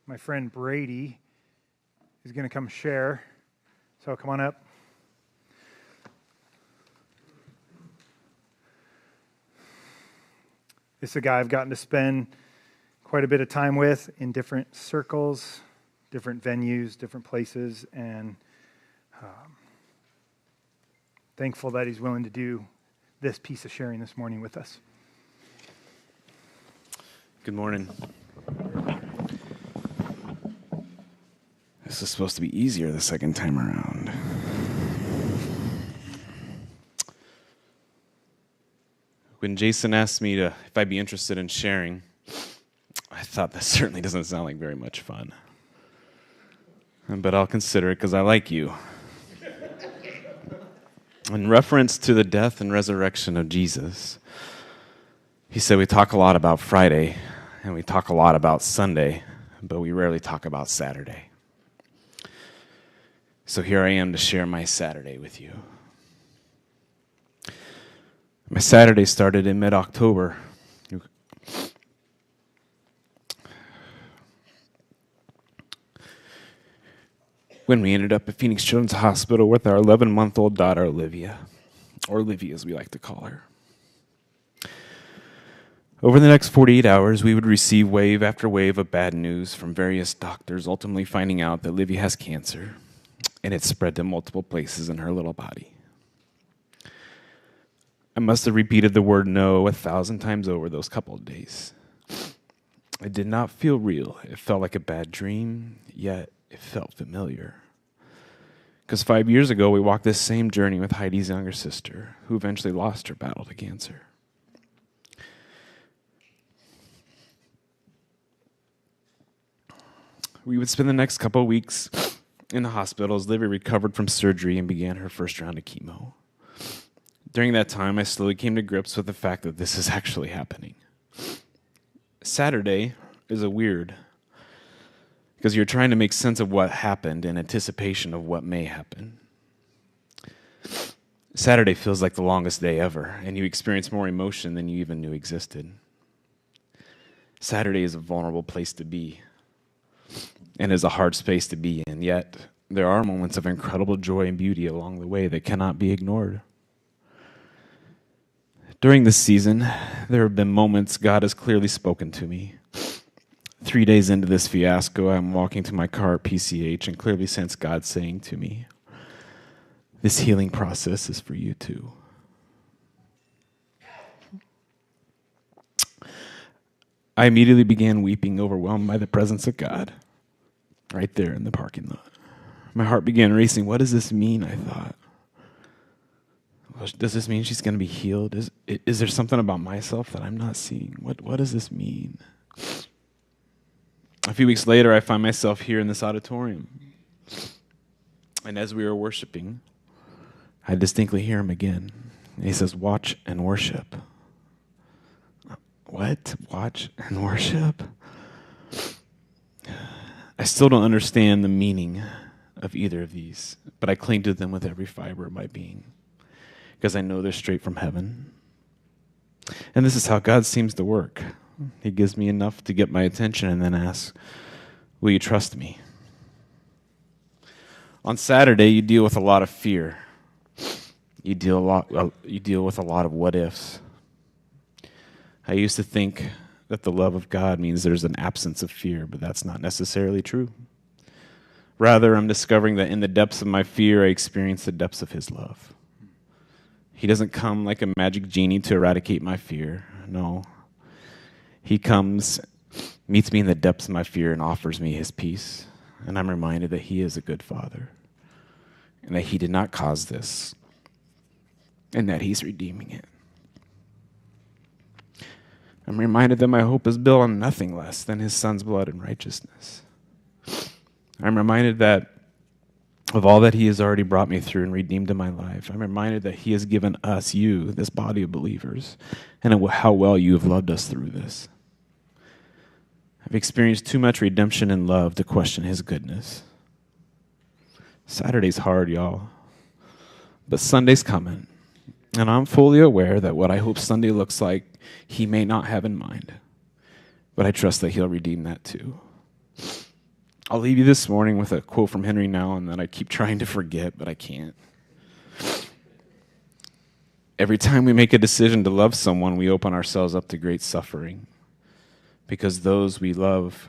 My friend Brady is going to come share. So come on up. This is a guy I've gotten to spend quite a bit of time with in different circles, different venues, different places, and thankful that he's willing to do this piece of sharing this morning with us. Good morning. This is supposed to be easier the second time around. When Jason asked me if I'd be interested in sharing, I thought that certainly doesn't sound like very much fun. But I'll consider it because I like you. In reference to the death and resurrection of Jesus, he said we talk a lot about Friday and we talk a lot about Sunday, but we rarely talk about Saturday. So here I am to share my Saturday with you. My Saturday started in mid-October. When we ended up at Phoenix Children's Hospital with our 11-month-old daughter, Olivia, or Livy as we like to call her. Over the next 48 hours, we would receive wave after wave of bad news from various doctors, ultimately finding out that Livy has cancer, and it's spread to multiple places in her little body. I must have repeated the word no 1,000 times over those couple of days. It did not feel real. It felt like a bad dream, yet it felt familiar. Because 5 years ago, we walked this same journey with Heidi's younger sister, who eventually lost her battle to cancer. We would spend the next couple of weeks in the hospital as Livy recovered from surgery and began her first round of chemo. During that time, I slowly came to grips with the fact that this is actually happening. Saturday is a weird, because you're trying to make sense of what happened in anticipation of what may happen. Saturday feels like the longest day ever, and you experience more emotion than you even knew existed. Saturday is a vulnerable place to be, and is a hard space to be in, yet there are moments of incredible joy and beauty along the way that cannot be ignored. During this season, there have been moments God has clearly spoken to me. 3 days into this fiasco, I'm walking to my car at PCH and clearly sense God saying to me, this healing process is for you too. I immediately began weeping, overwhelmed by the presence of God, right there in the parking lot. My heart began racing. What does this mean, I thought? Does this mean she's going to be healed? Is there something about myself that I'm not seeing? What does this mean? A few weeks later, I find myself here in this auditorium. And as we were worshiping, I distinctly hear him again. And he says, watch and worship. What? Watch and worship? I still don't understand the meaning of either of these, but I cling to them with every fiber of my being, because I know they're straight from heaven. And this is how God seems to work. He gives me enough to get my attention and then asks, will you trust me? On Saturday, you deal with a lot of fear. You deal with a lot of what ifs. I used to think that the love of God means there's an absence of fear, but that's not necessarily true. Rather, I'm discovering that in the depths of my fear, I experience the depths of his love. He doesn't come like a magic genie to eradicate my fear. No. He comes, meets me in the depths of my fear, and offers me his peace. And I'm reminded that he is a good father, and that he did not cause this, and that he's redeeming it. I'm reminded that my hope is built on nothing less than his son's blood and righteousness. I'm reminded that of all that he has already brought me through and redeemed in my life. I'm reminded that he has given us, you, this body of believers, and how well you have loved us through this. I've experienced too much redemption and love to question his goodness. Saturday's hard, y'all, but Sunday's coming, and I'm fully aware that what I hope Sunday looks like, he may not have in mind, but I trust that he'll redeem that too. I'll leave you this morning with a quote from Henry Nouwen that I keep trying to forget, but I can't. Every time we make a decision to love someone, we open ourselves up to great suffering, because those we love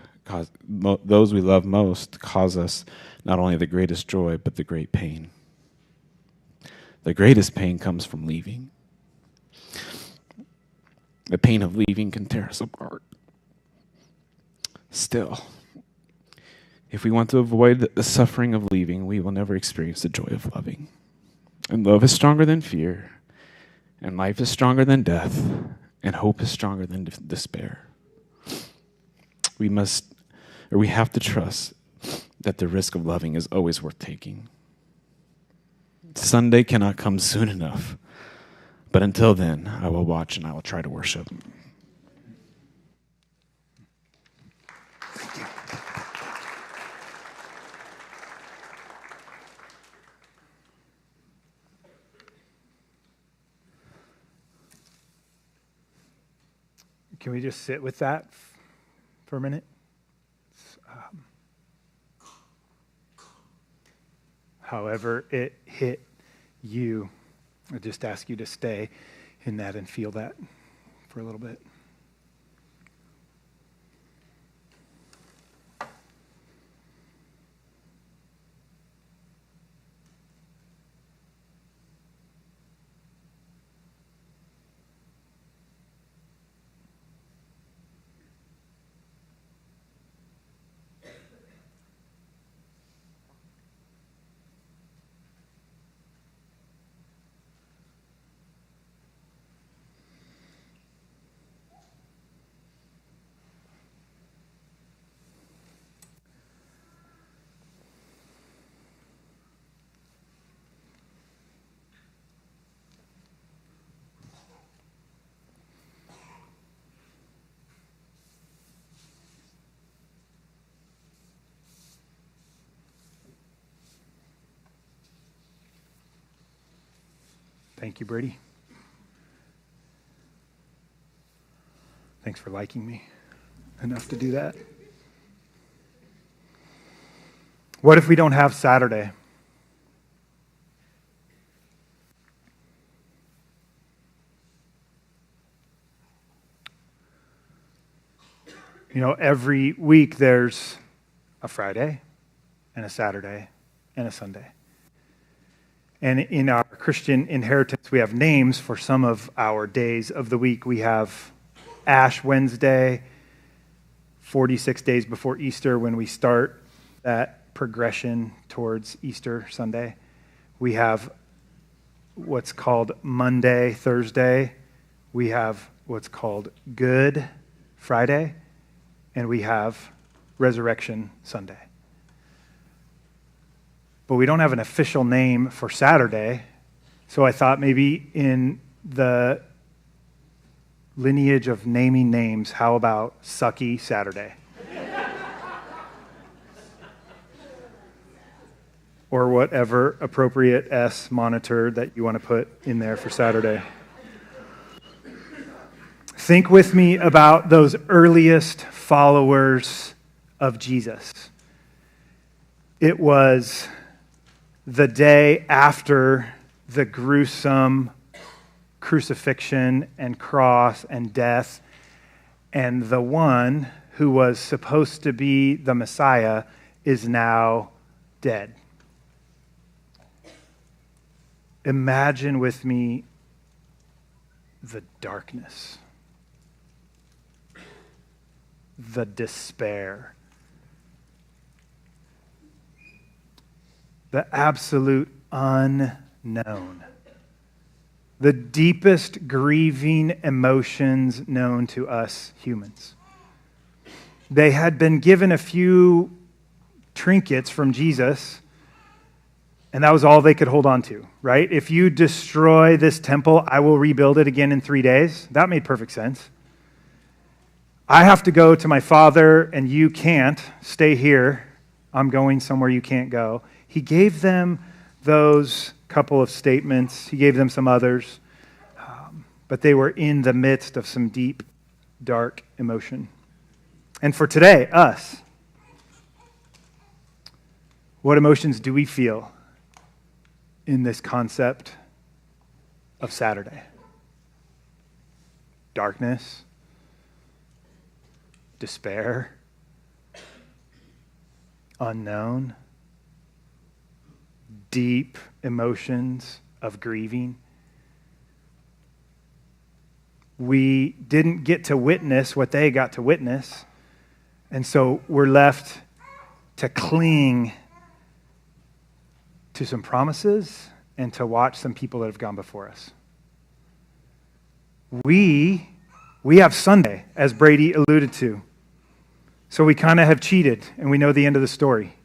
most cause us not only the greatest joy, but the great pain. The greatest pain comes from leaving. The pain of leaving can tear us apart. Still, if we want to avoid the suffering of leaving, we will never experience the joy of loving. And love is stronger than fear, and life is stronger than death, and hope is stronger than despair. We have to trust that the risk of loving is always worth taking. Sunday cannot come soon enough, but until then, I will watch and I will try to worship. Thank you. Can we just sit with that for a minute? However it hit you, I just ask you to stay in that and feel that for a little bit. Thank you, Brady. Thanks for liking me enough to do that. What if we don't have Saturday? You know, every week there's a Friday and a Saturday and a Sunday. And in our Christian inheritance, we have names for some of our days of the week. We have Ash Wednesday, 46 days before Easter, when we start that progression towards Easter Sunday. We have what's called Monday, Thursday. We have what's called Good Friday. And we have Resurrection Sunday. But we don't have an official name for Saturday, so I thought maybe in the lineage of naming names, how about Sucky Saturday? Or whatever appropriate S monitor that you want to put in there for Saturday. Think with me about those earliest followers of Jesus. It was the day after the gruesome crucifixion and cross and death, and the one who was supposed to be the Messiah is now dead. Imagine with me the darkness, the despair, the absolute unknown, the deepest grieving emotions known to us humans. They had been given a few trinkets from Jesus, and that was all they could hold on to, right? If you destroy this temple, I will rebuild it again in 3 days. That made perfect sense. I have to go to my Father, and you can't stay here. I'm going somewhere you can't go. He gave them those couple of statements. He gave them some others. But they were in the midst of some deep, dark emotion. And for today, us, What emotions do we feel in this concept of Saturday? Darkness, despair, unknown, deep emotions of grieving. We didn't get to witness what they got to witness, and so we're left to cling to some promises and to watch some people that have gone before us. We have Sunday, as Brady alluded to. So we kind of have cheated, and we know the end of the story.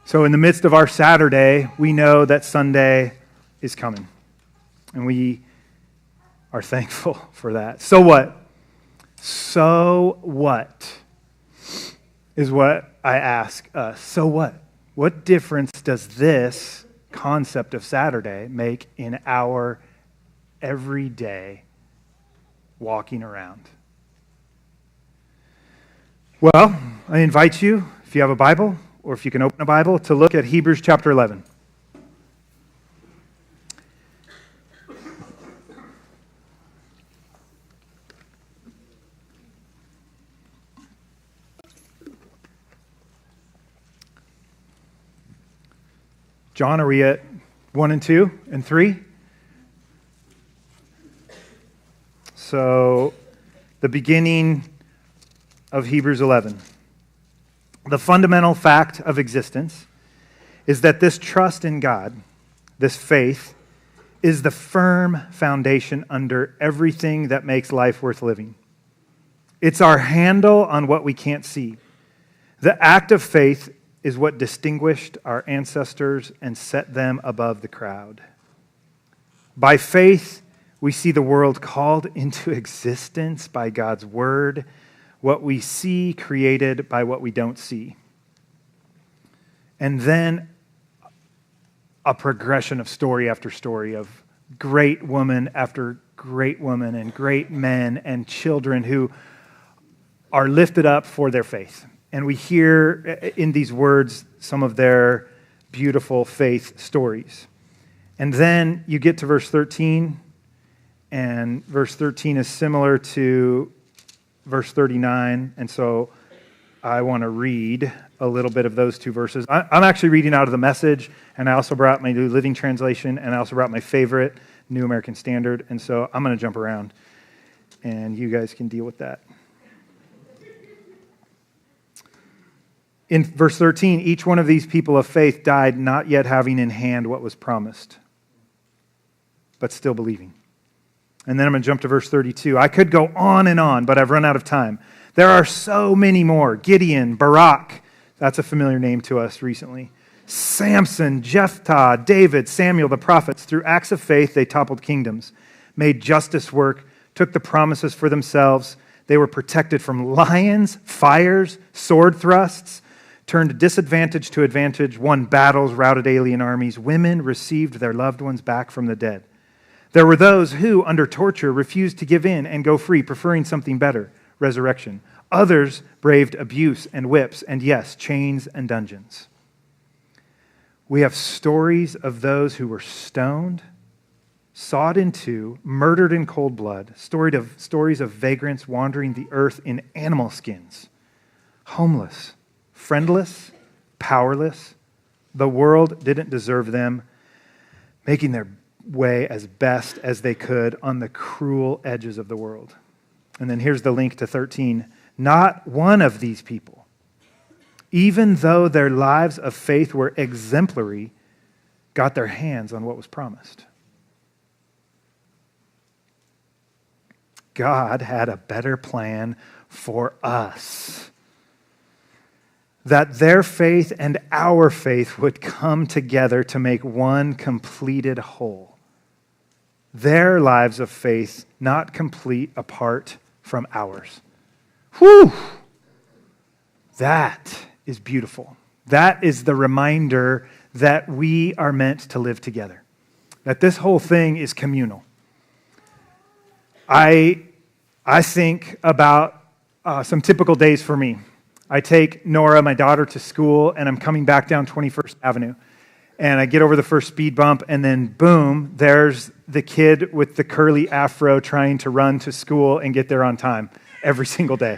So in the midst of our Saturday, we know that Sunday is coming. And we are thankful for that. So what? So what is what I ask us. So what? What difference does this concept of Saturday make in our everyday walking around? Well, I invite you, if you have a Bible, or if you can open a Bible, to look at Hebrews chapter 11. John, are we at 1 and 2 and 3? So, the beginning of Hebrews 11. The fundamental fact of existence is that this trust in God, this faith, is the firm foundation under everything that makes life worth living. It's our handle on what we can't see. The act of faith is what distinguished our ancestors and set them above the crowd. By faith, we see the world called into existence by God's word, what we see created by what we don't see. And then a progression of story after story of great woman after great woman and great men and children who are lifted up for their faith. And we hear in these words some of their beautiful faith stories. And then you get to verse 13, and verse 13 is similar to verse 39, and so I want to read a little bit of those two verses. I'm actually reading out of the Message, and I also brought my New Living Translation, and I also brought my favorite New American Standard, and so I'm going to jump around, and you guys can deal with that. In verse 13, each one of these people of faith died not yet having in hand what was promised, but still believing. And then I'm going to jump to verse 32. I could go on, but I've run out of time. There are so many more. Gideon, Barak, that's a familiar name to us recently. Samson, Jephthah, David, Samuel, the prophets. Through acts of faith, they toppled kingdoms, made justice work, took the promises for themselves. They were protected from lions, fires, sword thrusts, turned disadvantage to advantage, won battles, routed alien armies. Women received their loved ones back from the dead. There were those who, under torture, refused to give in and go free, preferring something better, resurrection. Others braved abuse and whips, and yes, chains and dungeons. We have stories of those who were stoned, sawed in two, murdered in cold blood, stories of vagrants wandering the earth in animal skins, homeless, friendless, powerless. The world didn't deserve them, making their way as best as they could on the cruel edges of the world. And then here's the link to 13. Not one of these people, even though their lives of faith were exemplary, got their hands on what was promised. God had a better plan for us. That their faith and our faith would come together to make one completed whole. Their lives of faith not complete apart from ours. Whew! That is beautiful. That is the reminder that we are meant to live together. That this whole thing is communal. I think about some typical days for me. I take Nora, my daughter, to school, and I'm coming back down 21st Avenue. And I get over the first speed bump, and then boom, there's the kid with the curly afro trying to run to school and get there on time every single day.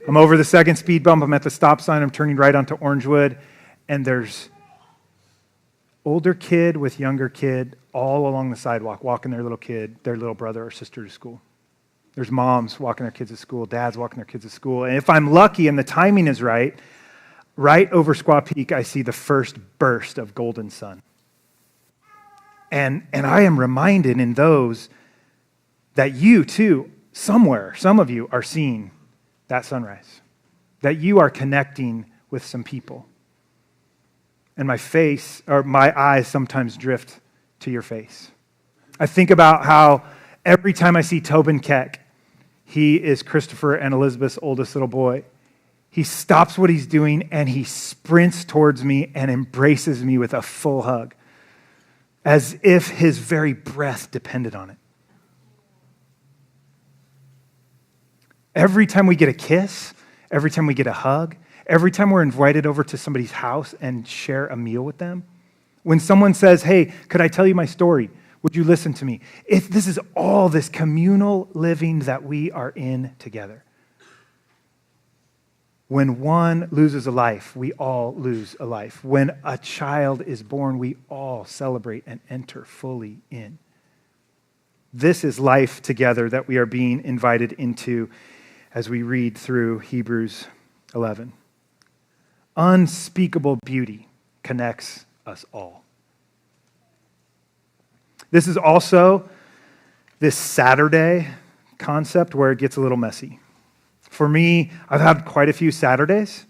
I'm over the second speed bump, I'm at the stop sign, I'm turning right onto Orangewood, and there's older kid with younger kid all along the sidewalk, walking their little kid, their little brother or sister to school. There's moms walking their kids to school, dads walking their kids to school. And if I'm lucky and the timing is right over Squaw Peak, I see the first burst of golden sun. And I am reminded in those that you too, somewhere, some of you are seeing that sunrise, that you are connecting with some people. And my eyes sometimes drift to your face. I think about how every time I see Tobin Keck, he is Christopher and Elizabeth's oldest little boy. He stops what he's doing and he sprints towards me and embraces me with a full hug, as if his very breath depended on it. Every time we get a kiss, every time we get a hug, every time we're invited over to somebody's house and share a meal with them, when someone says, hey, could I tell you my story? Would you listen to me? This is all this communal living that we are in together. When one loses a life, we all lose a life. When a child is born, we all celebrate and enter fully in. This is life together that we are being invited into as we read through Hebrews 11. Unspeakable beauty connects us all. This is also this Saturday concept where it gets a little messy. For me, I've had quite a few Saturdays.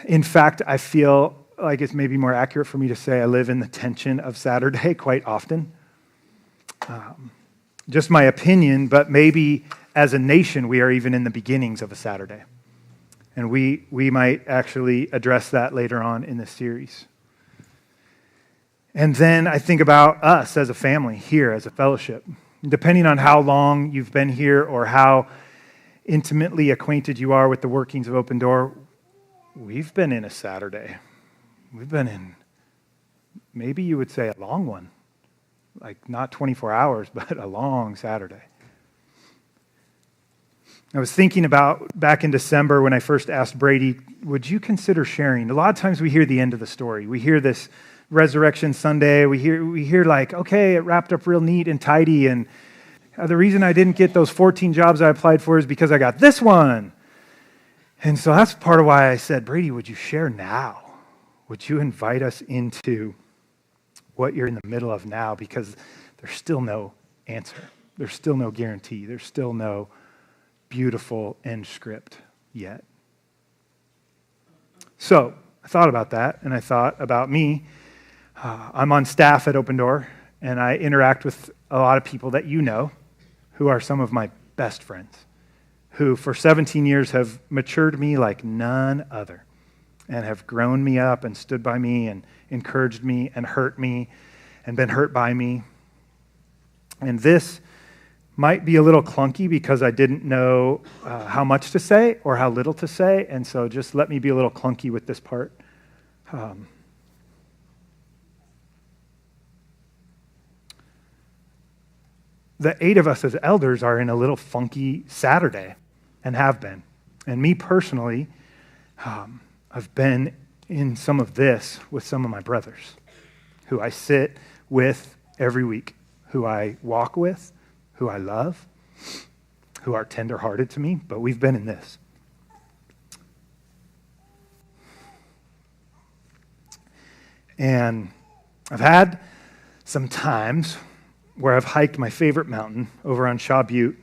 In fact, I feel like it's maybe more accurate for me to say I live in the tension of Saturday quite often. Just my opinion, but maybe as a nation, we are even in the beginnings of a Saturday. And we might actually address that later on in this series. And then I think about us as a family here, as a fellowship. Depending on how long you've been here or how intimately acquainted you are with the workings of Open Door, we've been in a Saturday. We've been in, maybe you would say a long one. Like not 24 hours, but a long Saturday. I was thinking about back in December when I first asked Brady, would you consider sharing? A lot of times we hear the end of the story. We hear this Resurrection Sunday. We hear like, okay, it wrapped up real neat and tidy. And the reason I didn't get those 14 jobs I applied for is because I got this one. And so that's part of why I said, Brady, would you share now? Would you invite us into what you're in the middle of now? Because there's still no answer. There's still no guarantee. There's still no beautiful end script yet. So I thought about that, and I thought about me. I'm on staff at Open Door, and I interact with a lot of people that you know who are some of my best friends, who for 17 years have matured me like none other and have grown me up and stood by me and encouraged me and hurt me and been hurt by me. And this might be a little clunky because I didn't know how much to say or how little to say, and so just let me be a little clunky with this part. The 8 of us as elders are in a little funky Saturday and have been. And me personally, I've been in some of this with some of my brothers who I sit with every week, who I walk with, who I love, who are tenderhearted to me, but we've been in this. And I've had some times where I've hiked my favorite mountain over on Shaw Butte.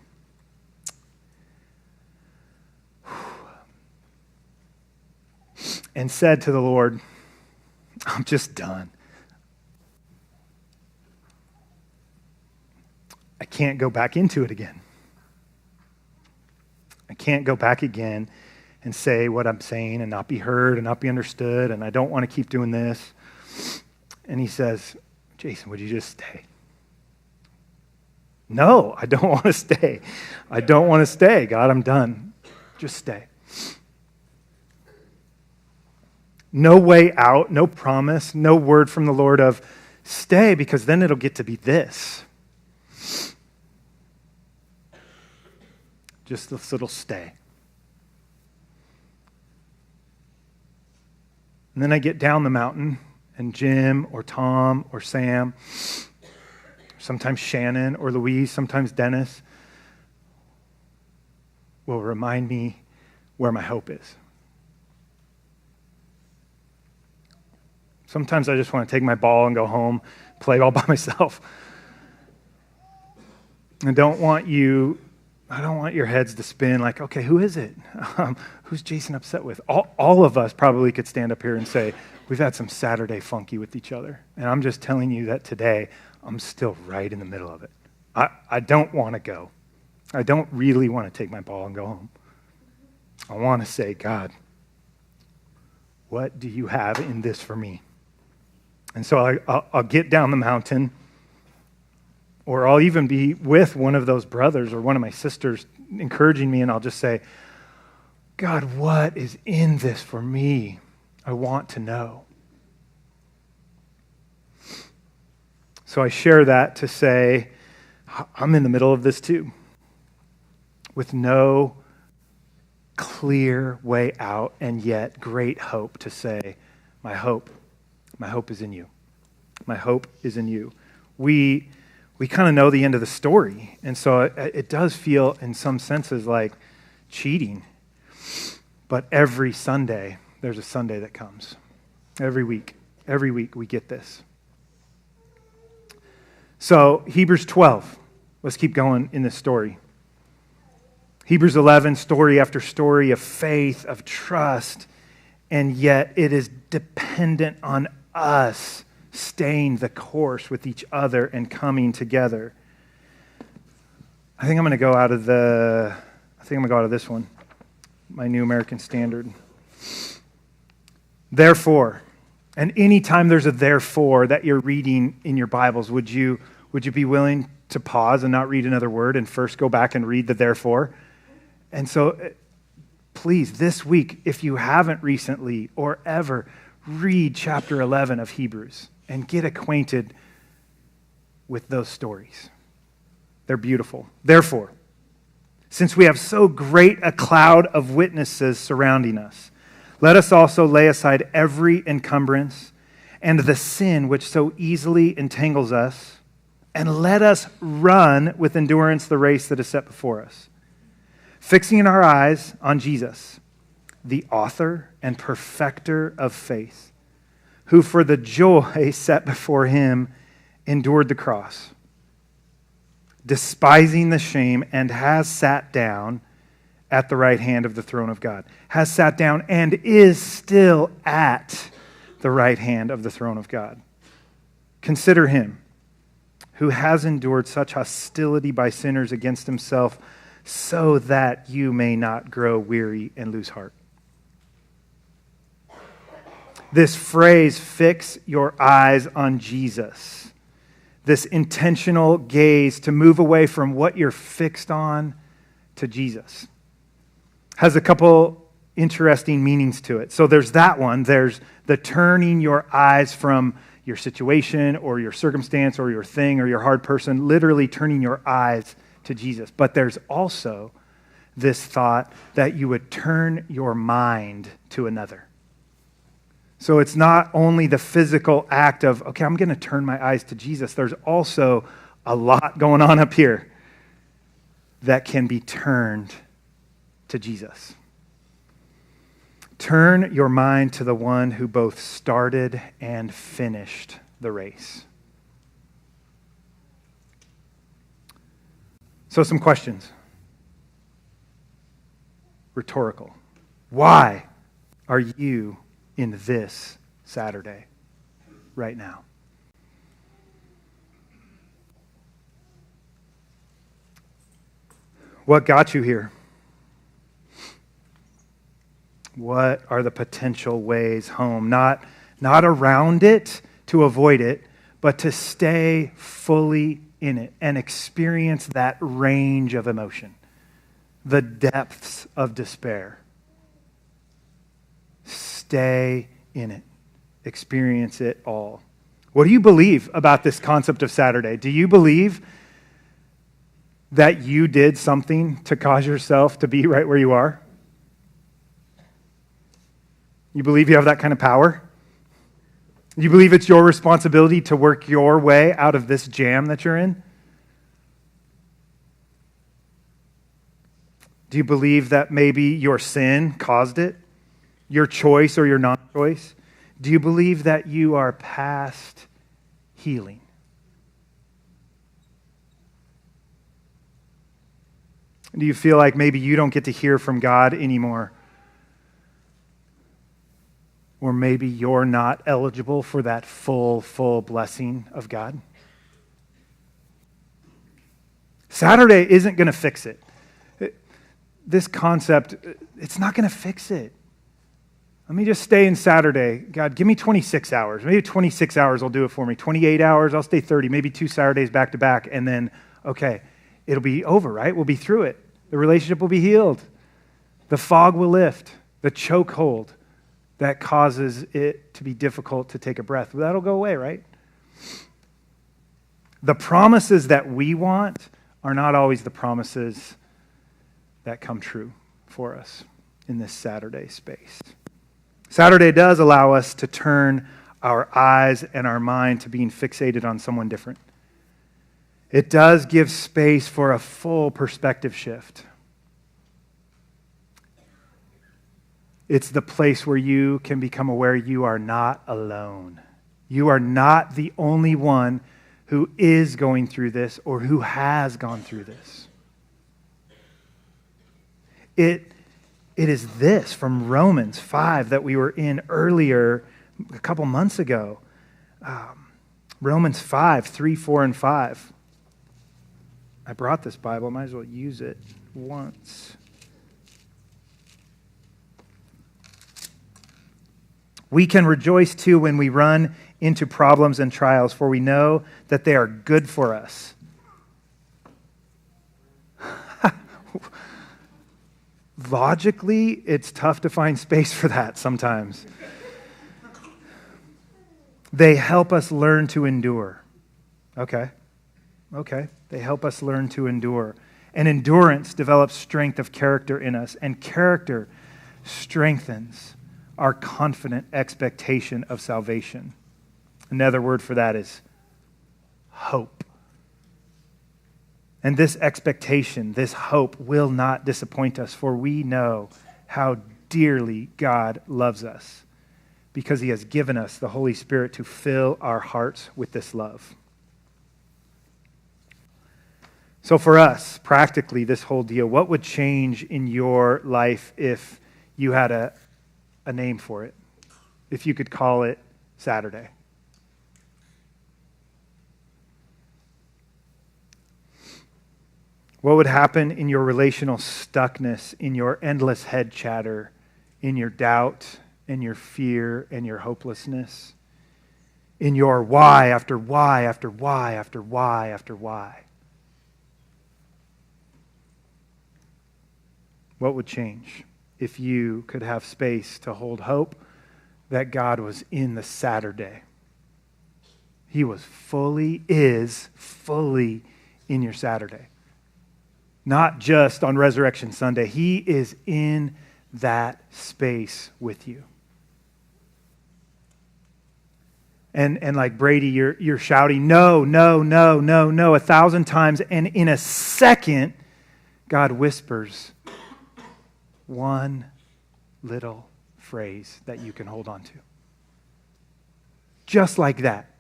And said to the Lord, I'm just done. I can't go back into it again. I can't go back again and say what I'm saying and not be heard and not be understood, and I don't want to keep doing this. And he says, Jason, would you just stay? No, I don't want to stay. I don't want to stay. God, I'm done. Just stay. No way out, no promise, no word from the Lord of stay, because then it'll get to be this. Just this little stay. And then I get down the mountain, and Jim or Tom or Sam, sometimes Shannon or Louise, sometimes Dennis, will remind me where my hope is. Sometimes I just want to take my ball and go home, play all by myself. I don't want your heads to spin like, okay, who is it? Who's Jason upset with? All of us probably could stand up here and say, we've had some Saturday funky with each other. And I'm just telling you that today, I'm still right in the middle of it. I don't want to go. I don't really want to take my ball and go home. I want to say, God, what do you have in this for me? And so I'll get down the mountain, or I'll even be with one of those brothers or one of my sisters encouraging me, and I'll just say, God, what is in this for me? I want to know. So I share that to say, I'm in the middle of this too, with no clear way out, and yet great hope to say, my hope is in you. My hope is in you. We kind of know the end of the story, and so it does feel in some senses like cheating. But every Sunday, there's a Sunday that comes. Every week we get this. So Hebrews 12, let's keep going in this story. Hebrews 11, story after story of faith, of trust, and yet it is dependent on us staying the course with each other and coming together. I think I'm going to go out of this one, my New American Standard. Therefore, and anytime there's a therefore that you're reading in your Bibles, would you be willing to pause and not read another word and first go back and read the therefore? And so please, this week, if you haven't recently or ever, read chapter 11 of Hebrews and get acquainted with those stories. They're beautiful. Therefore, since we have so great a cloud of witnesses surrounding us, let us also lay aside every encumbrance and the sin which so easily entangles us, and let us run with endurance the race that is set before us, fixing our eyes on Jesus, the author and perfecter of faith, who for the joy set before him endured the cross, despising the shame, and has sat down at the right hand of the throne of God. Has sat down and is still at the right hand of the throne of God. Consider him who has endured such hostility by sinners against himself, so that you may not grow weary and lose heart. This phrase, fix your eyes on Jesus, this intentional gaze to move away from what you're fixed on to Jesus, has a couple interesting meanings to it. So there's that one. There's the turning your eyes from your situation or your circumstance or your thing or your hard person, literally turning your eyes to Jesus. But there's also this thought that you would turn your mind to another. So it's not only the physical act of, okay, I'm going to turn my eyes to Jesus. There's also a lot going on up here that can be turned to Jesus. Turn your mind to the one who both started and finished the race. So some questions. Rhetorical. Why are you in this Saturday right now? What got you here? What are the potential ways home? Not around it to avoid it, but to stay fully in it and experience that range of emotion, the depths of despair. Stay in it. Experience it all. What do you believe about this concept of Saturday? Do you believe that you did something to cause yourself to be right where you are? You believe you have that kind of power? You believe it's your responsibility to work your way out of this jam that you're in? Do you believe that maybe your sin caused it? Your choice or your non-choice? Do you believe that you are past healing? Do you feel like maybe you don't get to hear from God anymore? Or maybe you're not eligible for that full blessing of God? Saturday isn't going to fix it. This concept, it's not going to fix it. Let me just stay in Saturday. God, give me 26 hours. Maybe 26 hours will do it for me. 28 hours, I'll stay 30. Maybe 2 Saturdays back to back. And then, okay, it'll be over, right? We'll be through it. The relationship will be healed. The fog will lift. The chokehold that causes it to be difficult to take a breath, that'll go away, right? The promises that we want are not always the promises that come true for us in this Saturday space. Saturday does allow us to turn our eyes and our mind to being fixated on someone different. It does give space for a full perspective shift. It's the place where you can become aware you are not alone. You are not the only one who is going through this or who has gone through this. It is this from Romans 5 that we were in earlier a couple months ago. Romans 5, 3, 4, and 5. I brought this Bible. I might as well use it once. We can rejoice too when we run into problems and trials, for we know that they are good for us. Logically, it's tough to find space for that sometimes. They help us learn to endure. Okay. They help us learn to endure. And endurance develops strength of character in us, and character strengthens our confident expectation of salvation. Another word for that is hope. And this expectation, this hope will not disappoint us, for we know how dearly God loves us because he has given us the Holy Spirit to fill our hearts with this love. So for us, practically, this whole deal, what would change in your life if you had a name for it? If you could call it Saturday? What would happen in your relational stuckness, in your endless head chatter, in your doubt, in your fear, and your hopelessness? In your why after why after why after why after why? What would change if you could have space to hold hope that God was in the Saturday? He is fully in your Saturday. Not just on Resurrection Sunday. He is in that space with you. And like Brady, you're shouting, no, no, no, no, no, 1,000 times. And in a second, God whispers one little phrase that you can hold on to. Just like that,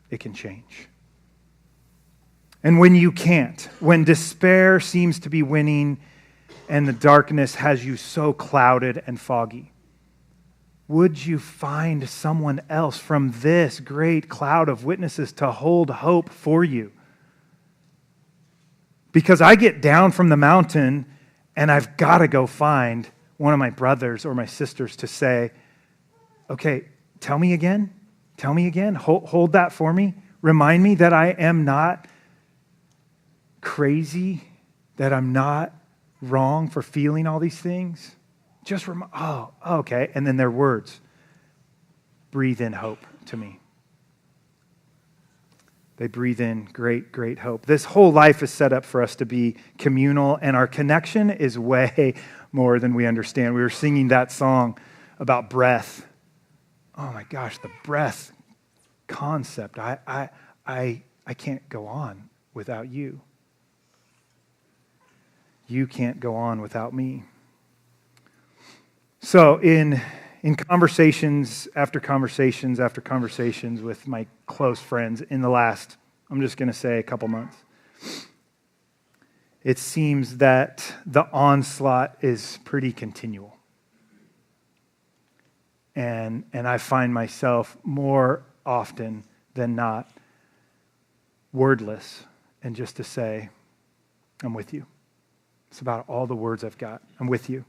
it can change. And when you can't, when despair seems to be winning and the darkness has you so clouded and foggy, would you find someone else from this great cloud of witnesses to hold hope for you? Because I get down from the mountain and I've got to go find one of my brothers or my sisters to say, okay, tell me again. Hold that for me. Remind me that I am not crazy, that I'm not wrong for feeling all these things. Just okay. And then their words. breathe in hope to me. They breathe in great, great hope. This whole life is set up for us to be communal, and our connection is way more than we understand. We were singing that song about breath. Oh my gosh, the breath concept. I can't go on without you. You can't go on without me. So in conversations after conversations after conversations with my close friends in the last, I'm just going to say, a couple months, it seems that the onslaught is pretty continual. And I find myself more often than not wordless and just to say, I'm with you. It's about all the words I've got. I'm with you.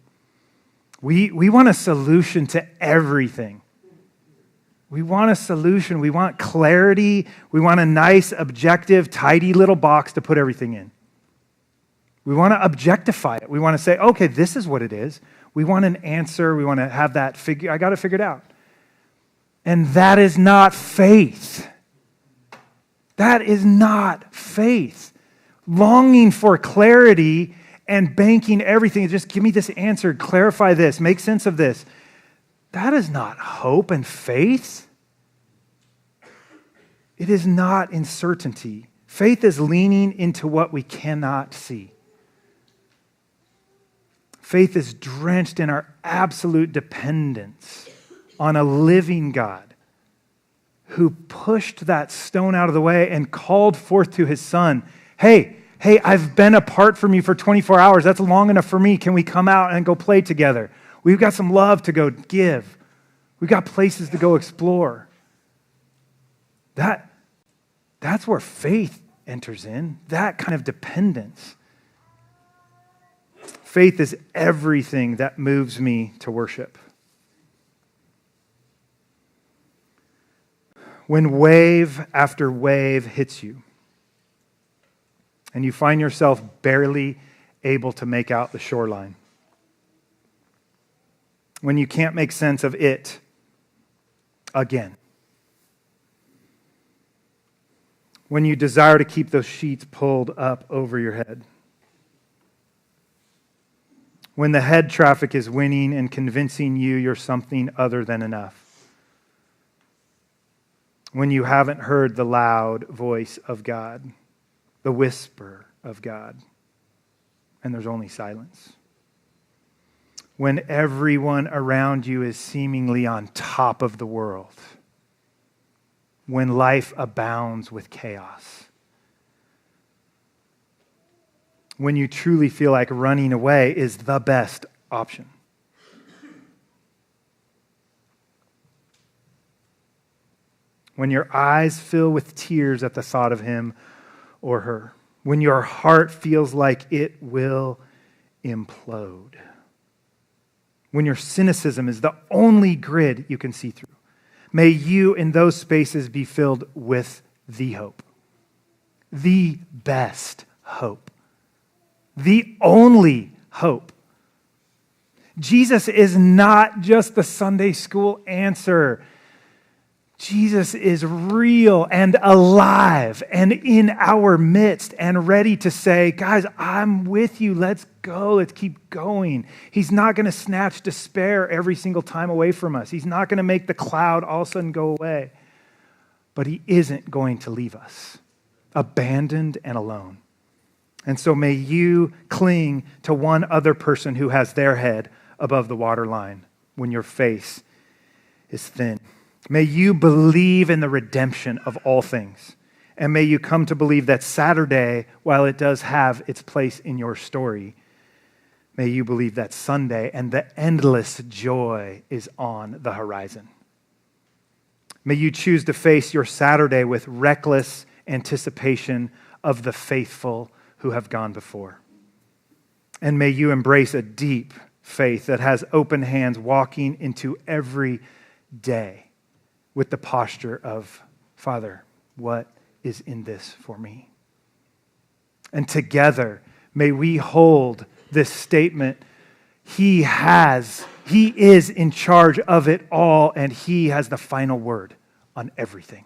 We want a solution to everything. We want a solution. We want clarity. We want a nice, objective, tidy little box to put everything in. We want to objectify it. We want to say, okay, this is what it is. We want an answer. We want to have that figure. I got it figured out. And that is not faith. That is not faith. Longing for clarity and banking everything. Just give me this answer, clarify this, make sense of this. That is not hope and faith. It is not in certainty. Faith is leaning into what we cannot see. Faith is drenched in our absolute dependence on a living God who pushed that stone out of the way and called forth to his son, hey, I've been apart from you for 24 hours. That's long enough for me. Can we come out and go play together? We've got some love to go give. We've got places to go explore. That's where faith enters in, that kind of dependence. Faith is everything that moves me to worship. When wave after wave hits you, and you find yourself barely able to make out the shoreline, when you can't make sense of it again, when you desire to keep those sheets pulled up over your head, when the head traffic is winning and convincing you you're something other than enough, when you haven't heard the loud voice of God, the whisper of God, and there's only silence. When everyone around you is seemingly on top of the world. When life abounds with chaos. When you truly feel like running away is the best option. When your eyes fill with tears at the thought of him or her. When your heart feels like it will implode. When your cynicism is the only grid you can see through. May you in those spaces be filled with the hope. The best hope. The only hope. Jesus is not just the Sunday school answer. Jesus is real and alive and in our midst and ready to say, guys, I'm with you. Let's go. Let's keep going. He's not going to snatch despair every single time away from us. He's not going to make the cloud all of a sudden go away. But he isn't going to leave us abandoned and alone. And so may you cling to one other person who has their head above the waterline when your face is thin. May you believe in the redemption of all things. And may you come to believe that Saturday, while it does have its place in your story, may you believe that Sunday and the endless joy is on the horizon. May you choose to face your Saturday with reckless anticipation of the faithful who have gone before. And may you embrace a deep faith that has open hands walking into every day with the posture of, Father, what is in this for me? And together, may we hold this statement, He has He is in charge of it all, and he has the final word on everything.